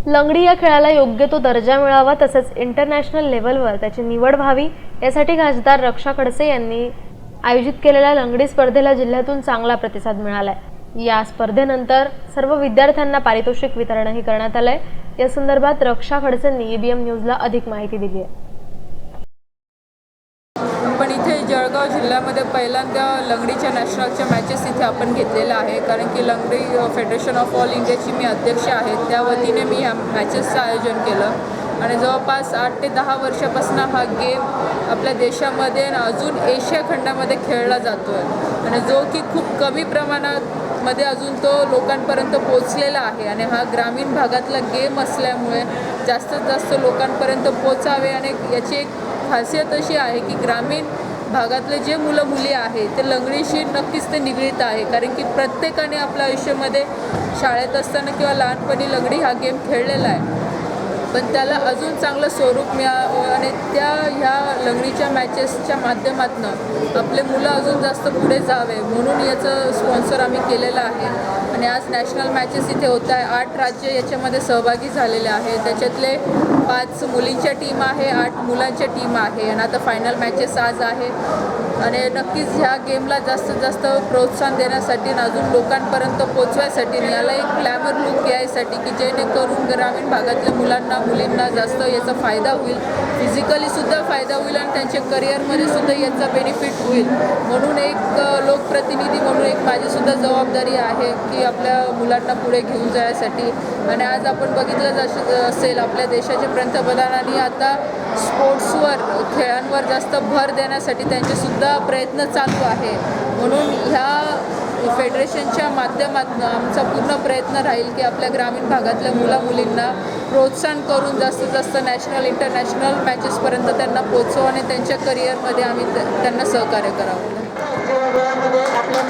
लंगडी या खेळाला योग्य तो दर्जा मिळावा तसेच इंटरनॅशनल लेव्हलवर त्याची निवड व्हावी यासाठी खासदार रक्षा खडसे यांनी आयोजित केलेल्या लंगडी स्पर्धेला जिल्ह्यातून चांगला प्रतिसाद मिळालाय। या स्पर्धेनंतर सर्व विद्यार्थ्यांना पारितोषिक वितरणही करण्यात आलंय। या संदर्भात रक्षा खडसेंनी EBM न्यूजला अधिक माहिती दिली आहे। पण इथे जळगाव जिल्ह्यामध्ये पहिल्यांदा लंगडीच्या नॅशनलच्या मॅचेस इथे आपण घेतलेल्या आहे, कारण की लंगडी फेडरेशन ऑफ ऑल इंडियाची मी अध्यक्ष आहे। त्या वतीने मी ह्या मॅचेसचं आयोजन केलं आणि जवळपास 8 ते 10 वर्षापासून हा गेम आपल्या देशामध्ये अजून एशिया खंडामध्ये खेळला जातो आहे आणि जो की खूप कमी प्रमाणामध्ये अजून तो लोकांपर्यंत पोचलेला आहे आणि हा ग्रामीण भागातला गेम असल्यामुळे जास्तीत जास्त लोकांपर्यंत पोचावे आणि याची एक खासियत अशी आहे की ग्रामीण भागातले जे मुलं मुली आहेत ते लंगडीशी नक्कीच ते निगडीत आहे, कारण की प्रत्येकाने आपल्या आयुष्यामध्ये शाळेत असताना किंवा लहानपणी लंगडी हा गेम खेळलेला आहे, पण त्याला अजून चांगलं स्वरूप मिळावं आणि ह्या लंगडीच्या मॅचेसच्या माध्यमातून आपले मुलं अजून जास्त पुढे जावे म्हणून याचं स्पॉन्सर आम्ही केलेलं आहे। आणि आज नॅशनल मॅचेस इथे होत आहे। 8 राज्य याच्यामध्ये सहभागी झालेले आहे, त्याच्यातले 5 मुलींच्या टीम आहे, 8 मुलांच्या टीम आहे आणि आता फायनल मॅचेस आज आहे आणि नक्कीच ह्या गेमला जास्तीत जास्त प्रोत्साहन देण्यासाठी आणि अजून लोकांपर्यंत पोचवायसाठी याला एक ग्लॅमर लुक यायसाठी की जेणेकरून ग्रामीण भागातल्या मुलींना जास्त याचा फायदा होईल, फिजिकलीसुद्धा फायदा होईल आणि त्यांच्या करिअरमध्ये सुद्धा याचा बेनिफिट होईल। म्हणून एक लोकप्रतिनिधी म्हणून एक माझीसुद्धा जबाबदारी आहे की आपल्या मुलांना पुढे घेऊन जाण्यासाठी। आणि आज आपण बघितलं असेल आपल्या देशाचे पंतप्रधानांनी आता स्पोर्ट्सवर खेळांवर जास्त भर देण्यासाठी त्यांचेसुद्धा प्रयत्न चालू आहे। म्हणून ह्या फेडरेशनच्या माध्यमातून आमचा पूर्ण प्रयत्न राहील की आपल्या ग्रामीण भागातल्या मुलींना प्रोत्साहन करून जास्तीत जास्त नॅशनल इंटरनॅशनल मॅचेसपर्यंत त्यांना पोचवू आणि त्यांच्या करिअरमध्ये आम्ही त्यांना सहकार्य करावं। आपल्या